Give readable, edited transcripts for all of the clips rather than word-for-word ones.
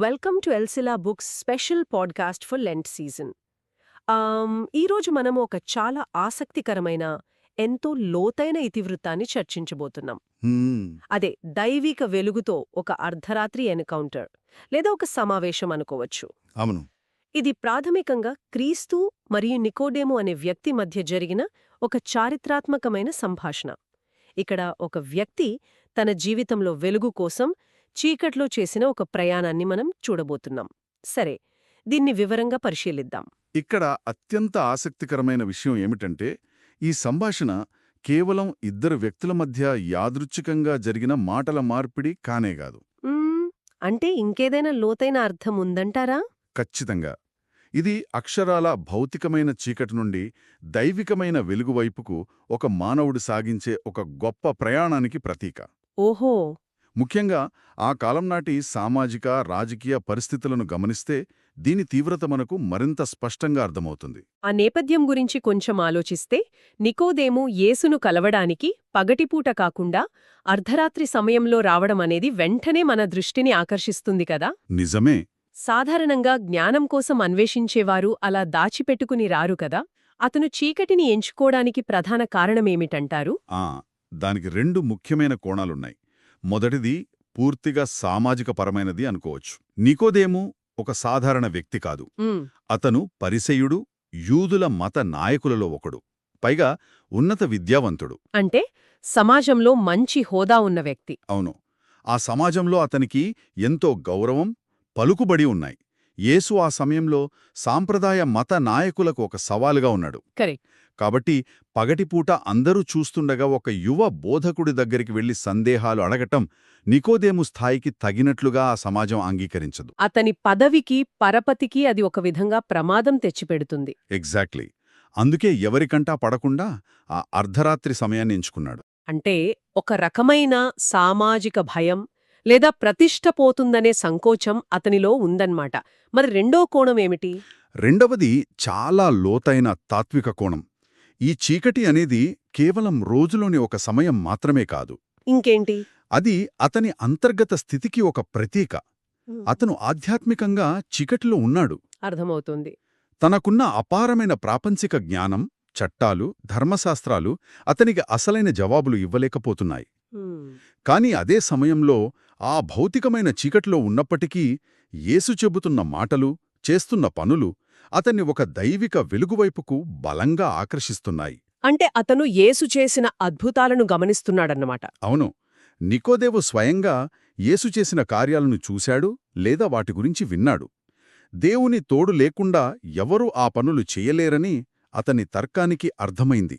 Welcome to ఎల్సిలా books special podcast for Lent season. ఈరోజు మనము ఒక చాలా ఆసక్తికరమైన, ఎంతో లోతైన ఇతివృత్తాన్ని చర్చించబోతున్నాం. హ్మ్. అదే దైవిక వెలుగుతో ఒక అర్ధరాత్రి ఎన్కౌంటర్ లేదా ఒక సమావేశం అనుకోవచ్చు. అవును. ఇది ప్రాథమికంగా క్రీస్తు మరియు నికోడేము అనే వ్యక్తి మధ్య జరిగిన ఒక చారిత్రాత్మకమైన సంభాషణ. ఇక్కడ ఒక వ్యక్తి తన జీవితంలో వెలుగు కోసం చీకట్లో చేసిన ఒక ప్రయాణాన్ని మనం చూడబోతున్నాం. సరే, దీన్ని వివరంగా పరిశీలిద్దాం. ఇక్కడ అత్యంత ఆసక్తికరమైన విషయం ఏమిటంటే, ఈ సంభాషణ కేవలం ఇద్దరు వ్యక్తుల మధ్య యాదృచ్ఛికంగా జరిగిన మాటల మార్పిడి కానేగాదు. మ్మ్, అంటే ఇంకేదైనా లోతైన అర్థం ఉందంటారా? ఖచ్చితంగా. ఇది అక్షరాల భౌతికమైన చీకటి నుండి దైవికమైన వెలుగు వైపుకు ఒక మానవుడు సాగించే ఒక గొప్ప ప్రయాణానికి ప్రతీక. ఓహో. ముఖ్యంగా ఆ కాలం నాటి సామాజిక, రాజకీయ పరిస్థితులను గమనిస్తే దీని తీవ్రత మనకు మరింత స్పష్టంగా అర్థమవుతుంది. ఆ నేపథ్యం గురించి కొంచెం ఆలోచిస్తే, నికోదేము యేసును కలవడానికి పగటిపూట కాకుండా అర్ధరాత్రి సమయంలో రావడం అనేది వెంటనే మన దృష్టిని ఆకర్షిస్తుంది కదా. నిజమే. సాధారణంగా జ్ఞానం కోసం అన్వేషించేవారు అలా దాచిపెట్టుకుని రారు కదా. అతను చీకటిని ఎంచుకోవడానికి ప్రధాన కారణమేమిటంటారు? దానికి రెండు ముఖ్యమైన కోణాలున్నాయి. మొదటిది పూర్తిగా సామాజికపరమైనది అనుకోవచ్చు. నికోదేము ఒక సాధారణ వ్యక్తి కాదు. అతను పరిసయ్యుడు, యూదుల మత నాయకులలో ఒకడు. పైగా ఉన్నత విద్యావంతుడు. అంటే సమాజంలో మంచి హోదా ఉన్న వ్యక్తి. అవును. ఆ సమాజంలో అతనికి ఎంతో గౌరవం, పలుకుబడి ఉన్నాయి. యేసు ఆ సమయంలో సాంప్రదాయ మత నాయకులకు ఒక సవాలుగా ఉన్నాడు. కరెక్ట్. కాబట్టి పగటిపూట అందరూ చూస్తుండగా ఒక యువ బోధకుడి దగ్గరికి వెళ్లి సందేహాలు అడగటం నికోదేము స్థాయికి తగినట్లుగా ఆ సమాజం అంగీకరించదు. అతని పదవికి, పరపతికి అది ఒక విధంగా ప్రమాదం తెచ్చిపెడుతుంది. ఎగ్జాక్ట్లీ. అందుకే ఎవరికంటా పడకుండా ఆ అర్ధరాత్రి సమయాన్ని ఎంచుకున్నాడు. అంటే ఒక రకమైన సామాజిక భయం లేదా ప్రతిష్ట పోతుందనే సంకోచం అతనిలో ఉందన్నమాట. మరి రెండో కోణమేమిటి? రెండవది చాలా లోతైన తాత్విక కోణం. ఈ చీకటి అనేది కేవలం రోజులోని ఒక సమయం మాత్రమే కాదు. ఇంకేంటి? అది అతని అంతర్గత స్థితికి ఒక ప్రతీక. అతను ఆధ్యాత్మికంగా చీకటిలో ఉన్నాడు. అర్థమవుతుంది. తనకున్న అపారమైన ప్రాపంచిక జ్ఞానం, చట్టాలు, ధర్మశాస్త్రాలు అతనికి అసలైన జవాబులు ఇవ్వలేకపోతున్నాయి. కాని అదే సమయంలో ఆ భౌతికమైన చీకటిలో ఉన్నప్పటికీ యేసు చెబుతున్న మాటలు, చేస్తున్న పనులు అతన్ని ఒక దైవిక వెలుగువైపుకు బలంగా ఆకర్షిస్తున్నాయి. అంటే అతను యేసు చేసిన అద్భుతాలను గమనిస్తున్నాడన్నమాట. అవును. నికోదేవు స్వయంగా యేసు చేసిన కార్యాలను చూశాడు లేదా వాటి గురించి విన్నాడు. దేవుని తోడు లేకుండా ఎవరూ ఆ పనులు చెయ్యలేరని అతని తర్కానికి అర్థమైంది.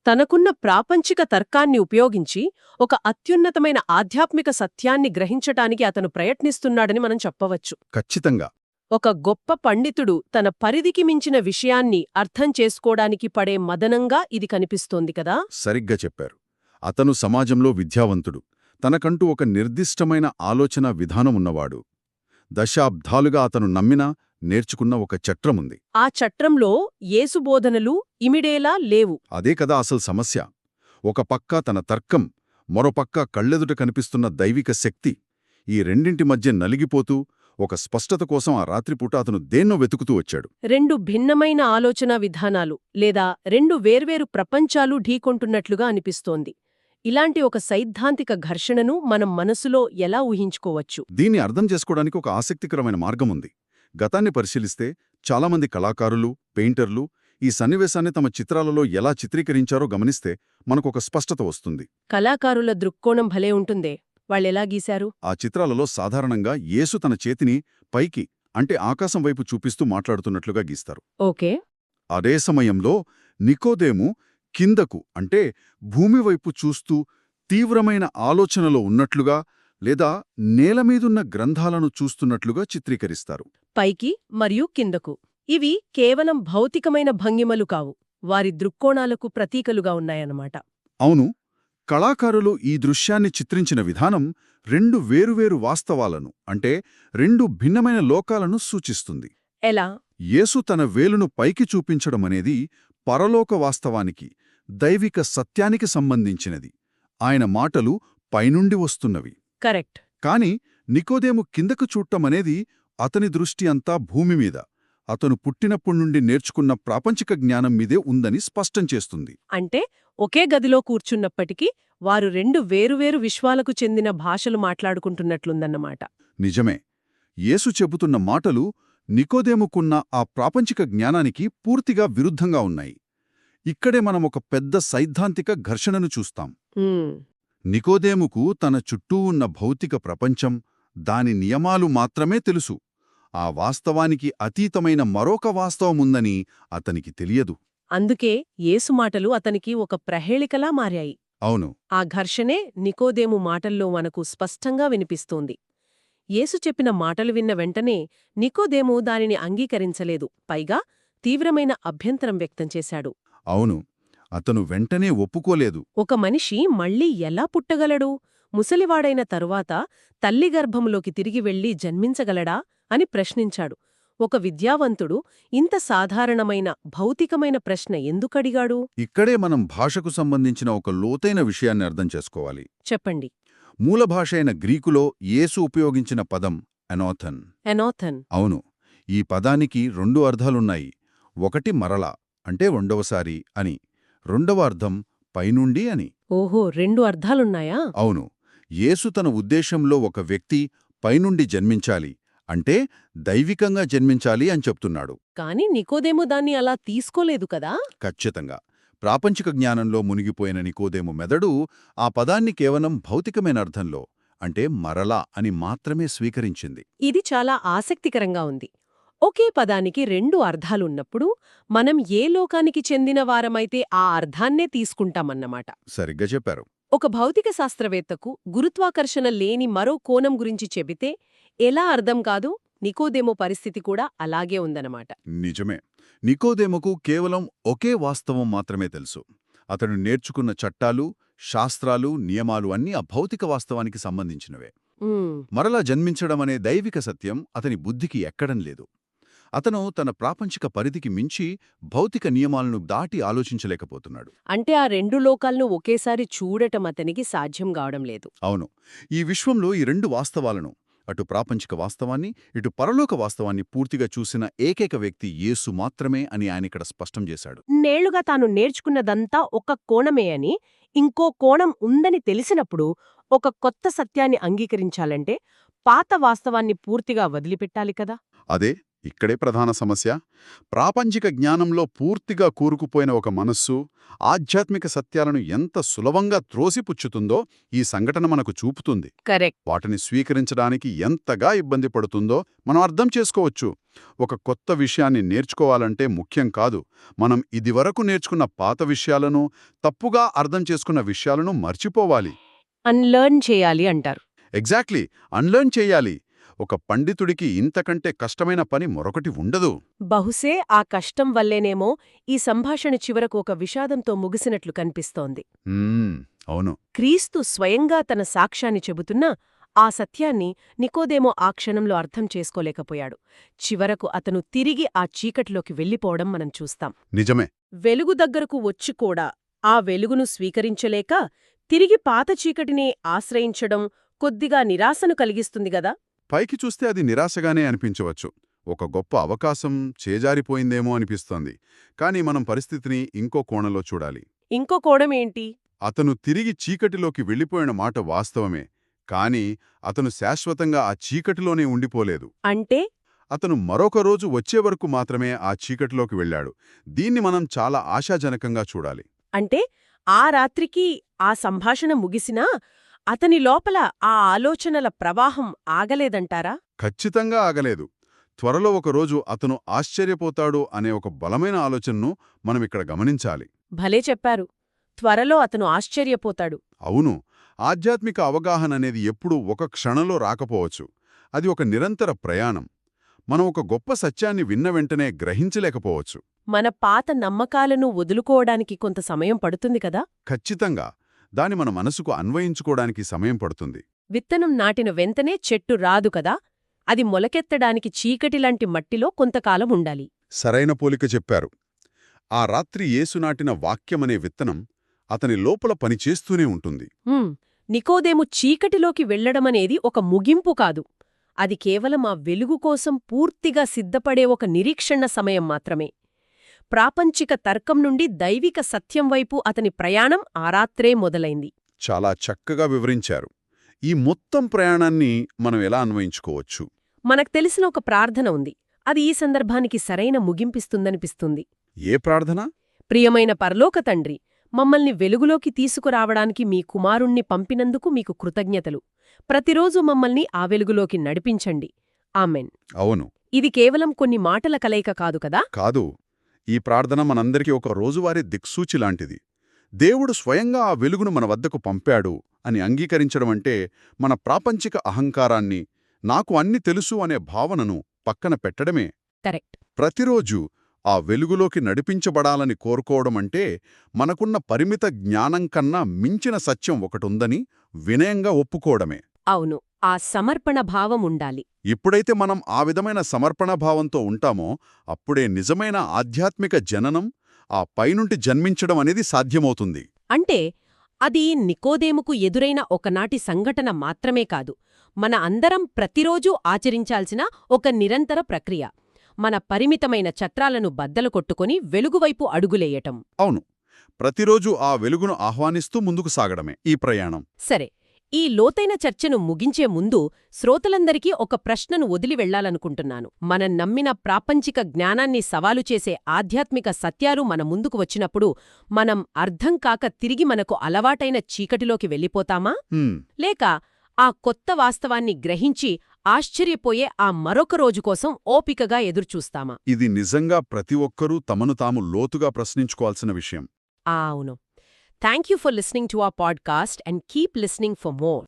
తనకున్న ప్రాపంచిక తర్కాన్ని ఉపయోగించి ఒక అత్యున్నతమైన ఆధ్యాత్మిక సత్యాన్ని గ్రహించటానికి అతను ప్రయత్నిస్తున్నాడని మనం చెప్పవచ్చు. ఖచ్చితంగా. ఒక గొప్ప పండితుడు తన పరిధికి మించిన విషయాన్ని అర్థం చేసుకోవడానికి పడే మదనంగా ఇది కనిపిస్తోంది కదా. సరిగ్గా చెప్పారు. అతను సమాజంలో విద్యావంతుడు. తనకంటూ ఒక నిర్దిష్టమైన ఆలోచన విధానమున్నవాడు. దశాబ్దాలుగా అతను నమ్మినా, నేర్చుకున్న ఒక చట్రముంది. ఆ చట్రంలో యేసు బోధనలు ఇమిడేలా లేవు. అదే కదా అసలు సమస్య. ఒక పక్క తన తర్కం, మరోపక్క కళ్ళెదుట కనిపిస్తున్న దైవిక శక్తి. ఈ రెండింటి మధ్య నలిగిపోతూ ఒక స్పష్టత కోసం ఆ రాత్రిపూట అతను దేన్నో వెతుకుతూ వచ్చాడు. రెండు భిన్నమైన ఆలోచనా విధానాలు లేదా రెండు వేర్వేరు ప్రపంచాలు ఢీకొంటున్నట్లుగా అనిపిస్తోంది. ఇలాంటి ఒక సైద్ధాంతిక ఘర్షణను మనం మనసులో ఎలా ఊహించుకోవచ్చు? దీన్ని అర్థం చేసుకోవడానికి ఒక ఆసక్తికరమైన మార్గముంది. గతాన్ని పరిశీలిస్తే చాలామంది కళాకారులు, పెయింటర్లు ఈ సన్నివేశాన్ని తమ చిత్రాలలో ఎలా చిత్రీకరించారో గమనిస్తే మనకొక స్పష్టత వస్తుంది. కళాకారుల దృక్కోణం భలే ఉంటుందే. వాళ్ళెలా గీశారు? ఆ చిత్రాలలో సాధారణంగా యేసు తన చేతిని పైకి, అంటే ఆకాశం వైపు చూపిస్తూ మాట్లాడుతున్నట్లుగా గీస్తారు. ఓకే. అదే సమయంలో నికోదేము కిందకు, అంటే భూమివైపు చూస్తూ తీవ్రమైన ఆలోచనలో ఉన్నట్లుగా లేదా నేలమీదున్న గ్రంథాలను చూస్తున్నట్లుగా చిత్రీకరిస్తారు. పైకి మరియు కిందకు. ఇవి కేవలం భౌతికమైన భంగిమలు కావు, వారి దృక్కోణాలకు ప్రతీకలుగా ఉన్నాయన్నమాట. అవును. కళాకారులు ఈ దృశ్యాన్ని చిత్రించిన విధానం రెండు వేరువేరు వాస్తవాలను, అంటే రెండు భిన్నమైన లోకాలను సూచిస్తుంది. ఎలా? యేసు తన వేలును పైకి చూపించడమనేది పరలోక వాస్తవానికి, దైవిక సత్యానికి సంబంధించినది. ఆయన మాటలు పైనుండి వస్తున్నవి. కరెక్ట్. కాని నికోదేము కిందకు చూడటమనేది అతని దృష్టి అంతా భూమిమీద, అతను పుట్టినప్పుడ్నుండి నేర్చుకున్న ప్రాపంచిక జ్ఞానం మీదే ఉందని స్పష్టం చేస్తుంది. అంటే ఒకే గదిలో కూర్చున్నప్పటికీ వారు రెండు వేరువేరు విశ్వాలకు చెందిన భాషలు మాట్లాడుకుంటున్నట్లుందన్నమాట. నిజమే. యేసు చెబుతున్న మాటలు నికోదేముకున్న ఆ ప్రాపంచిక జ్ఞానానికి పూర్తిగా విరుద్ధంగా ఉన్నాయి. ఇక్కడే మనమొక పెద్ద సైద్ధాంతిక ఘర్షణను చూస్తాం. ఉమ్, నికోదేముకు తన చుట్టూ ఉన్న భౌతిక ప్రపంచం, దాని నియమాలు మాత్రమే తెలుసు. ఆ వాస్తవానికి అతీతమైన మరొక వాస్తవముందని అతనికి తెలియదు. అందుకే యేసు మాటలు అతనికి ఒక ప్రహేళికలా మారాయి. అవును, ఆ ఘర్షణే నికోదేము మాటల్లో మనకు స్పష్టంగా వినిపిస్తోంది. యేసు చెప్పిన మాటలు విన్న వెంటనే నికోదేము దానిని అంగీకరించలేదు, పైగా తీవ్రమైన అభ్యంతరం వ్యక్తం చేశాడు. అవును, అతను వెంటనే ఒప్పుకోలేదు. ఒక మనిషి మళ్ళీ ఎలా పుట్టగలడు? ముసలివాడైన తరువాత తల్లి గర్భంలోకి తిరిగి వెళ్లి జన్మించగలడా అని ప్రశ్నించాడు. ఒక విద్యావంతుడు ఇంత సాధారణమైన భౌతికమైన ప్రశ్న ఎందుకడిగాడు? ఇక్కడే మనం భాషకు సంబంధించిన ఒక లోతైన విషయాన్ని అర్థం చేసుకోవాలి. చెప్పండి. మూల భాష అయిన గ్రీకులో యేసు ఉపయోగించిన పదం ఎనోథన్. ఎనోథన్. అవును, ఈ పదానికి రెండు అర్థాలున్నాయి. ఒకటి మరల, అంటే రెండవసారి అని. రెండవ అర్థం పైనుండి అని. ఓహో, రెండు అర్థాలున్నాయా? అవును, యేసు తన ఉద్దేశంలో ఒక వ్యక్తి పైనుండి జన్మించాలి, అంటే దైవికంగా జన్మించాలి అని చెప్తున్నాడు. కాని నికోదేము దాన్ని అలా తీసుకోలేదు కదా? ఖచ్చితంగా. ప్రాపంచిక జ్ఞానంలో మునిగిపోయిన నికోదేము మెదడు ఆ పదాన్ని కేవలం భౌతికమైన అర్థంలో, అంటే మరలా అని మాత్రమే స్వీకరించింది. ఇది చాలా ఆసక్తికరంగా ఉంది. ఒకే పదానికి రెండు అర్థాలున్నప్పుడు మనం ఏ లోకానికి చెందిన వారమైతే ఆ అర్థాన్నే తీసుకుంటామన్నమాట. సరిగ్గా చెప్పారు. ఒక భౌతిక శాస్త్రవేత్తకు గురుత్వాకర్షణ లేని మరో కోణం గురించి చెబితే ఎలా అర్థం కాదు? నికోదేమో పరిస్థితి కూడా అలాగే ఉందన్నమాట. నిజమే. నికోదేముకు కేవలం ఒకే వాస్తవం మాత్రమే తెలుసు. అతడు నేర్చుకున్న చట్టాలు, శాస్త్రాలు, నియమాలు అన్నీ ఆ భౌతిక వాస్తవానికి సంబంధించినవే. మరలా జన్మించడమనే దైవిక సత్యం అతని బుద్ధికి ఎక్కడం లేదు. అతను తన ప్రాపంచిక పరిధికి మించి భౌతిక నియమాలను దాటి ఆలోచించలేకపోతున్నాడు. అంటే ఆ రెండు లోకాలను ఒకేసారి చూడటం అతనికి సాధ్యం కావడం లేదు. అవును, ఈ విశ్వంలో ఈ రెండు వాస్తవాలను, అటు ప్రాపంచిక వాస్తవాన్ని, ఇటు పరలోక వాస్తవాన్ని పూర్తిగా చూసిన ఏకైక వ్యక్తి యేసు మాత్రమే అని ఆయనిక్కడ స్పష్టం చేశాడు. నేళ్లుగా తాను నేర్చుకున్నదంతా ఒక కోణమే అని, ఇంకో కోణం ఉందని తెలిసినప్పుడు ఒక కొత్త సత్యాన్ని అంగీకరించాలంటే పాత వాస్తవాన్ని పూర్తిగా వదిలిపెట్టాలి కదా? అదే ఇక్కడే ప్రధాన సమస్య. ప్రాపంచిక జ్ఞానంలో పూర్తిగా కూరుకుపోయిన ఒక మనస్సు ఆధ్యాత్మిక సత్యాలను ఎంత సులభంగా త్రోసిపుచ్చుతుందో ఈ సంఘటన మనకు చూపుతుంది. కరెక్ట్. వాటిని స్వీకరించడానికి ఎంతగా ఇబ్బంది పడుతుందో మనం అర్థం చేసుకోవచ్చు. ఒక కొత్త విషయాన్ని నేర్చుకోవాలంటే ముఖ్యం కాదు, మనం ఇదివరకు నేర్చుకున్న పాత విషయాలను, తప్పుగా అర్థం చేసుకున్న విషయాలను మర్చిపోవాలి. అన్లర్న్ చేయాలి అంటారు. ఎగ్జాక్ట్లీ, అన్లర్న్ చేయాలి. ఒక పండితుడికి ఇంతకంటే కష్టమైన పని మరొకటి ఉండదు. బహుశే ఆ కష్టం వల్లేనేమో ఈ సంభాషణ చివరకు ఒక విషాదంతో ముగిసినట్లు కనిపిస్తోంది. అవును. క్రీస్తు స్వయంగా తన సాక్ష్యాన్ని చెబుతున్నా ఆ సత్యాన్ని నికోదేమో ఆ క్షణంలో అర్థం చేసుకోలేకపోయాడు. చివరకు అతను తిరిగి ఆ చీకటిలోకి వెళ్ళిపోవడం మనం చూస్తాం. నిజమే. వెలుగు దగ్గరకు వచ్చి కూడా ఆ వెలుగును స్వీకరించలేక తిరిగి పాత చీకటిని ఆశ్రయించడం కొద్దిగా నిరాశను కలిగిస్తుంది గదా? పైకి చూస్తే అది నిరాశగానే అనిపించవచ్చు. ఒక గొప్ప అవకాశం చేజారిపోయిందేమో అనిపిస్తోంది. కానీ మనం పరిస్థితిని ఇంకో కోణంలో చూడాలి. ఇంకో కోణమేంటి? అతను తిరిగి చీకటిలోకి వెళ్ళిపోయిన మాట వాస్తవమే, కానీ అతను శాశ్వతంగా ఆ చీకటిలోనే ఉండిపోలేదు. అంటే అతను మరొక రోజు వచ్చే వరకు మాత్రమే ఆ చీకటిలోకి వెళ్ళాడు. దీన్ని మనం చాలా ఆశాజనకంగా చూడాలి. అంటే ఆ రాత్రికి ఆ సంభాషణ ముగిసినా అతని లోపల ఆ ఆలోచనల ప్రవాహం ఆగలేదంటారా? ఖచ్చితంగా ఆగలేదు. త్వరలో ఒకరోజు అతను ఆశ్చర్యపోతాడు అనే ఒక బలమైన ఆలోచనను మనమిక్కడ గమనించాలి. భలే చెప్పారు. త్వరలో అతను ఆశ్చర్యపోతాడు. అవును, ఆధ్యాత్మిక అవగాహన అనేది ఎప్పుడూ ఒక క్షణంలో రాకపోవచ్చు. అది ఒక నిరంతర ప్రయాణం. మనం ఒక గొప్ప సత్యాన్ని విన్న వెంటనే గ్రహించలేకపోవచ్చు. మన పాత నమ్మకాలను వదులుకోవడానికి కొంత సమయం పడుతుంది కదా? ఖచ్చితంగా. దాని మన మనసుకు అన్వయించుకోవడానికి సమయం పడుతుంది. విత్తనం నాటిన వెంటనే చెట్టు రాదు కదా? అది మొలకెత్తడానికి చీకటిలాంటి మట్టిలో కొంతకాలం ఉండాలి. సరైన పోలిక చెప్పారు. ఆ రాత్రి యేసు నాటిన వాక్యమనే విత్తనం అతని లోపల పనిచేస్తూనే ఉంటుంది. నికోదేము చీకటిలోకి వెళ్లడమనేది ఒక ముగింపు కాదు. అది కేవలం ఆ వెలుగు కోసం పూర్తిగా సిద్ధపడే ఒక నిరీక్షణ సమయం మాత్రమే. ప్రాపంచిక తర్కం నుండి దైవిక సత్యం వైపు అతని ప్రయాణం ఆ రాత్రే మొదలైంది. చాలా చక్కగా వివరించారు. ఈ మొత్తం ప్రయాణాన్ని మనం ఎలా అన్వయించుకోవచ్చు? మనకు తెలిసిన ఒక ప్రార్థన ఉంది. అది ఈ సందర్భానికి సరైన ముగింపిస్తుందనిపిస్తుంది. ఏ ప్రార్థన? ప్రియమైన పరలోక తండ్రి, మమ్మల్ని వెలుగులోకి తీసుకురావడానికి మీ కుమారుణ్ణి పంపినందుకు మీకు కృతజ్ఞతలు. ప్రతిరోజు మమ్మల్ని ఆ వెలుగులోకి నడిపించండి. ఆమెన్. అవును. ఇది కేవలం కొన్ని మాటల కలయిక కాదు కదా? కాదు. ఈ ప్రార్థన మనందరికీ ఒక రోజువారీ దిక్సూచి లాంటిది. దేవుడు స్వయంగా ఆ వెలుగును మన వద్దకు పంపాడు అని అంగీకరించడమంటే మన ప్రాపంచిక అహంకారాన్ని, నాకు అన్ని తెలుసు అనే భావనను పక్కన పెట్టడమే. కరెక్ట్. ప్రతిరోజు ఆ వెలుగులోకి నడిపించబడాలని కోరుకోవడమంటే మనకున్న పరిమిత జ్ఞానం కన్నా మించిన సత్యం ఒకటుందని వినయంగా ఒప్పుకోవడమే. అవును, ఆ సమర్పణ భావం ఉండాలి. ఎప్పుడైతే మనం ఆ విధమైన సమర్పణ భావంతో ఉంటామో అప్పుడే నిజమైన ఆధ్యాత్మిక జననం, ఆ పైనుండి జన్మించడం అనేది సాధ్యమవుతుంది. అంటే అది నికోదేముకు ఎదురైన ఒకనాటి సంఘటన మాత్రమే కాదు, మన అందరం ప్రతిరోజూ ఆచరించాల్సిన ఒక నిరంతర ప్రక్రియ. మన పరిమితమైన చట్రాలను బద్దలు కొట్టుకుని వెలుగువైపు అడుగులేయటం. అవును. ప్రతిరోజు ఆ వెలుగును ఆహ్వానిస్తూ ముందుకు సాగడమే ఈ ప్రయాణం. సరే, ఈ లోతైన చర్చను ముగించే ముందు శ్రోతలందరికీ ఒక ప్రశ్నను వదిలి వెళ్లాలనుకుంటున్నాను. మనం నమ్మిన ప్రాపంచిక జ్ఞానాన్ని సవాలు చేసే ఆధ్యాత్మిక సత్యాలు మన ముందుకు వచ్చినప్పుడు మనం అర్థం కాక తిరిగి మనకు అలవాటైన చీకటిలోకి వెళ్ళిపోతామా? లేక ఆ కొత్త వాస్తవాన్ని గ్రహించి ఆశ్చర్యపోయే ఆ మరొక రోజు కోసం ఓపికగా ఎదురుచూస్తామా? ఇది నిజంగా ప్రతి ఒక్కరూ తమను తాము లోతుగా ప్రశ్నించుకోవాల్సిన విషయం. అవును. Thank you for listening to our podcast and keep listening for more.